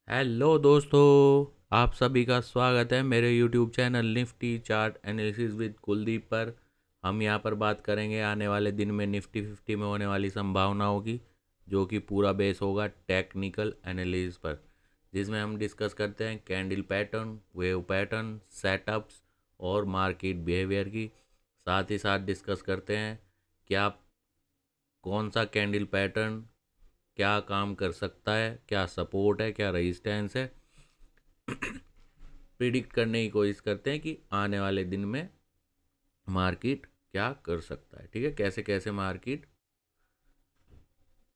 Hello दोस्तों, आप सभी का स्वागत है मेरे YouTube channel Nifty chart analysis with Kuldeep पर। हम यहां पर बात करेंगे आने वाले दिन में निफ्टी 50 में होने वाली संभावनाओं की, जो कि पूरा बेस होगा टेक्निकल एनालिसिस पर, जिसमें हम डिस्कस करते हैं candle pattern, wave pattern, setups और मार्केट बिहेवियर की। साथ ही साथ डिस्कस करते हैं क्या कौन सा कैंडल पैटर्न क्या काम कर सकता है, क्या सपोर्ट है, क्या रेजिस्टेंस है। प्रिडिक्ट करने की कोशिश करते हैं कि आने वाले दिन में मार्केट क्या कर सकता है। ठीक है, कैसे कैसे मार्केट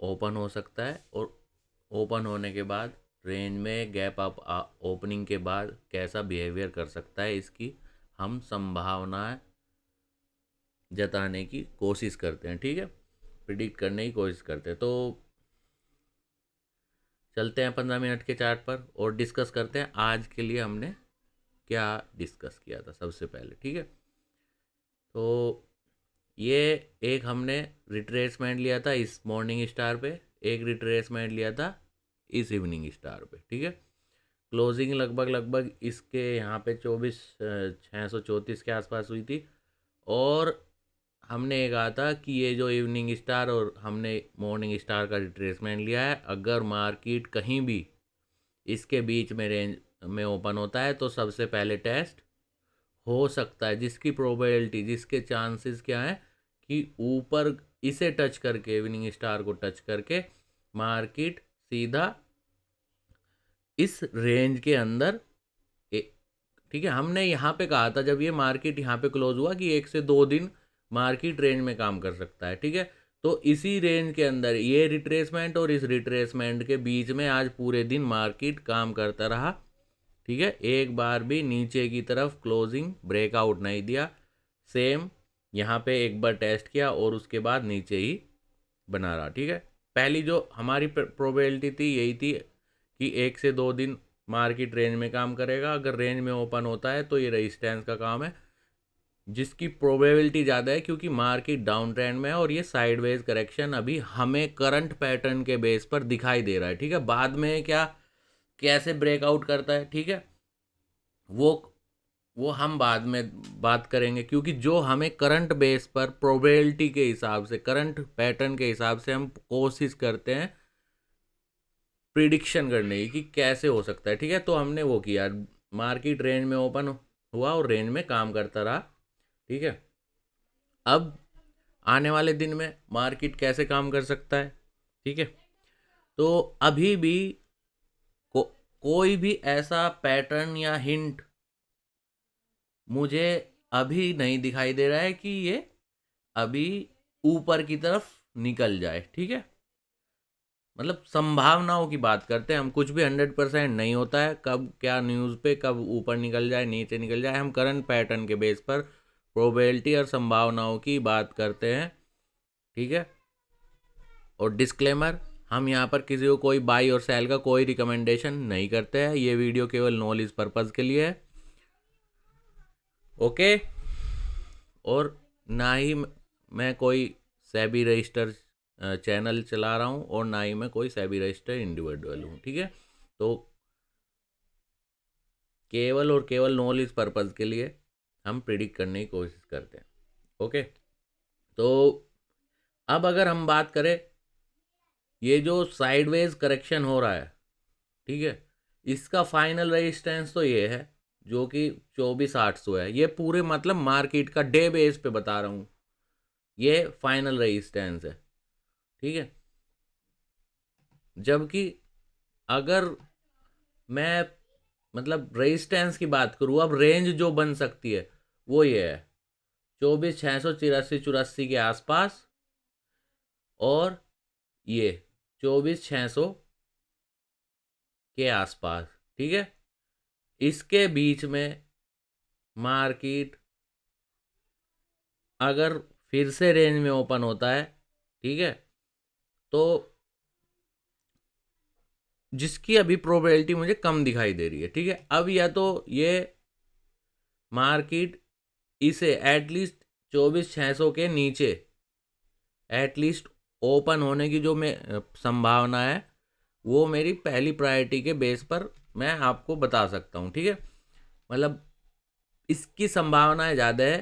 ओपन हो सकता है और ओपन होने के बाद रेंज में गैप अप ओपनिंग के बाद कैसा बिहेवियर कर सकता है, इसकी हम संभावनाएं जताने की कोशिश करते हैं। ठीक है, प्रिडिक्ट करने की कोशिश करते हैं। तो चलते हैं 15 मिनट के चार्ट पर और डिस्कस करते हैं आज के लिए हमने क्या डिस्कस किया था सबसे पहले। ठीक है, तो ये एक हमने रिट्रेसमेंट लिया था इस मॉर्निंग स्टार पे, एक रिट्रेसमेंट लिया था इस इवनिंग स्टार पे। ठीक है, क्लोजिंग लगभग लगभग इसके यहाँ पे 24,634 के आसपास हुई थी। और हमने ये कहा था कि ये जो इवनिंग स्टार और हमने मॉर्निंग स्टार का रिट्रेसमेंट लिया है, अगर मार्केट कहीं भी इसके बीच में रेंज में ओपन होता है तो सबसे पहले टेस्ट हो सकता है, जिसकी प्रोबेबिलिटी, जिसके चांसेस क्या है कि ऊपर इसे टच करके, इवनिंग स्टार को टच करके मार्केट सीधा इस रेंज के अंदर ठीक है, हमने यहाँ पे कहा था जब ये मार्केट यहाँ पे क्लोज हुआ कि 1 से 2 दिन मार्केट रेंज में काम कर सकता है। ठीक है, तो इसी रेंज के अंदर ये रिट्रेसमेंट और इस रिट्रेसमेंट के बीच में आज पूरे दिन मार्केट काम करता रहा। ठीक है, एक बार भी नीचे की तरफ क्लोजिंग ब्रेकआउट नहीं दिया। सेम यहाँ पे एक बार टेस्ट किया और उसके बाद नीचे ही बना रहा। ठीक है, पहली जो हमारी प्रोबेबिलिटी थी यही थी कि 1 से 2 दिन मार्केट रेंज में काम करेगा। अगर रेंज में ओपन होता है तो ये रेजिस्टेंस का काम है, जिसकी प्रोबेबिलिटी ज़्यादा है क्योंकि मार्केट डाउन ट्रेंड में है और ये साइडवेज करेक्शन अभी हमें करंट पैटर्न के बेस पर दिखाई दे रहा है। ठीक है, बाद में क्या कैसे ब्रेकआउट करता है, ठीक है, वो वो हम बाद में बात करेंगे, क्योंकि जो हमें करंट बेस पर प्रोबेबिलिटी के हिसाब से, करंट पैटर्न के हिसाब से हम कोशिश करते हैं प्रिडिक्शन करने की कि कैसे हो सकता है। ठीक है, तो हमने वो किया, मार्केट रेंज में ओपन हुआ और रेंज में काम करता रहा। ठीक है, अब आने वाले दिन में मार्केट कैसे काम कर सकता है। ठीक है, तो अभी भी को, कोई भी ऐसा पैटर्न या हिंट मुझे अभी नहीं दिखाई दे रहा है कि ये अभी ऊपर की तरफ निकल जाए। ठीक है, मतलब संभावनाओं की बात करते हैं हम, कुछ भी 100% नहीं होता है, कब क्या न्यूज़ पे कब ऊपर निकल जाए नीचे निकल जाए। हम करंट पैटर्न के बेस पर प्रोबेबिलिटी और संभावनाओं की बात करते हैं। ठीक है, और डिस्क्लेमर, हम यहाँ पर किसी को कोई बाई और सेल का कोई रिकमेंडेशन नहीं करते हैं, ये वीडियो केवल नॉलेज पर्पज़ के लिए है। ओके, और ना ही मैं कोई सेबी रजिस्टर चैनल चला रहा हूँ और ना ही मैं कोई सेबी रजिस्टर इंडिविजुअल हूँ। ठीक है, तो केवल और केवल नॉलेज पर्पज़ के लिए हम प्रिडिक्ट करने की कोशिश करते हैं। ओके, तो अब अगर हम बात करें, ये जो साइडवेज करेक्शन हो रहा है, ठीक है, इसका फाइनल रेजिस्टेंस तो ये है जो कि 24,800 है। ये पूरे मतलब मार्केट का डे बेस पे बता रहा हूँ, ये फाइनल रेजिस्टेंस है। ठीक है, जबकि अगर मैं मतलब रेजिस्टेंस की बात करूँ, अब रेंज जो बन सकती है वो ये है 24,683 के आसपास और ये 24,600 के आसपास। ठीक है, इसके बीच में मार्केट अगर फिर से रेंज में ओपन होता है, ठीक है, तो जिसकी अभी प्रोबेबिलिटी मुझे कम दिखाई दे रही है। ठीक है, अब या तो ये मार्केट इसे एटलीस्ट 24,600 के नीचे एटलीस्ट ओपन होने की जो मैं संभावना है वो मेरी पहली प्रायोरिटी के बेस पर मैं आपको बता सकता हूँ, ठीक है। मतलब इसकी संभावना ज़्यादा है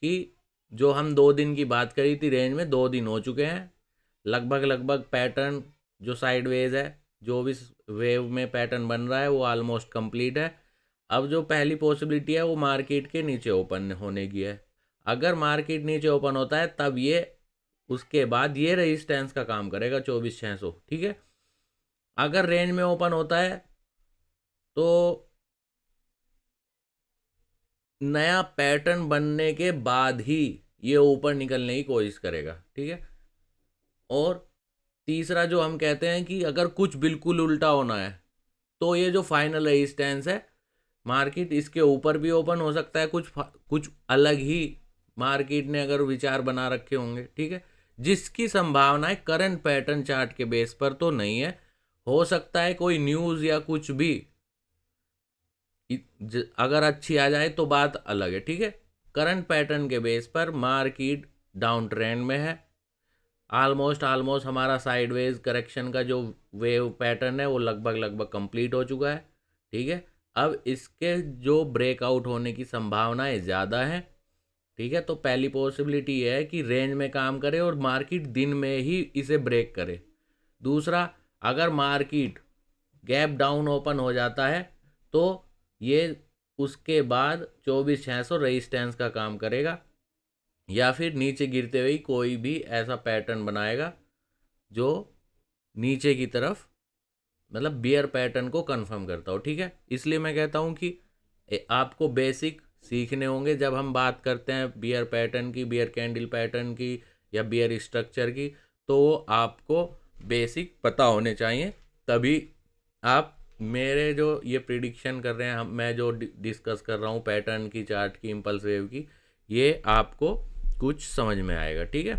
कि जो हम 2 दिन की बात करी थी रेंज में, 2 दिन हो चुके हैं। लगभग पैटर्न जो साइडवेज है, जो भी वेव में पैटर्न बन रहा है वो ऑलमोस्ट कंप्लीट है। अब जो पहली पॉसिबिलिटी है वो मार्केट के नीचे ओपन होने की है। अगर मार्केट नीचे ओपन होता है तब ये, उसके बाद ये रेजिस्टेंस का काम करेगा 24,600, ठीक है। अगर रेंज में ओपन होता है तो नया पैटर्न बनने के बाद ही ये ऊपर निकलने की कोशिश करेगा, ठीक है। और तीसरा जो हम कहते हैं कि अगर कुछ बिल्कुल उल्टा होना है तो ये जो फाइनल रेजिस्टेंस है, मार्केट इसके ऊपर भी ओपन हो सकता है, कुछ अलग ही मार्केट ने अगर विचार बना रखे होंगे, ठीक है। जिसकी संभावना है करंट पैटर्न चार्ट के बेस पर तो नहीं है। हो सकता है कोई न्यूज़ या कुछ भी अगर अच्छी आ जाए तो बात अलग है, ठीक है। करंट पैटर्न के बेस पर मार्केट डाउन ट्रेंड में है। ऑलमोस्ट हमारा साइडवेज करेक्शन का जो वेव पैटर्न है वो लगभग कंप्लीट हो चुका है, ठीक है। अब इसके जो ब्रेकआउट होने की संभावनाएं ज़्यादा हैं, ठीक है। तो पहली पॉसिबिलिटी ये है कि रेंज में काम करे और मार्केट दिन में ही इसे ब्रेक करे। दूसरा, अगर मार्केट गैप डाउन ओपन हो जाता है तो ये उसके बाद 24,600 रेजिस्टेंस का काम करेगा, या फिर नीचे गिरते हुए कोई भी ऐसा पैटर्न बनाएगा जो नीचे की तरफ, मतलब बियर पैटर्न को कंफर्म करता हो, ठीक है। इसलिए मैं कहता हूँ कि आपको बेसिक सीखने होंगे जब हम बात करते हैं बियर पैटर्न की, बियर कैंडल पैटर्न की या बियर स्ट्रक्चर की, तो आपको बेसिक पता होने चाहिए। तभी आप मेरे जो ये प्रिडिक्शन कर रहे हैं, मैं जो डिस्कस कर रहा हूँ पैटर्न की, चार्ट की, इम्पल्स वेव की, ये आपको कुछ समझ में आएगा, ठीक है।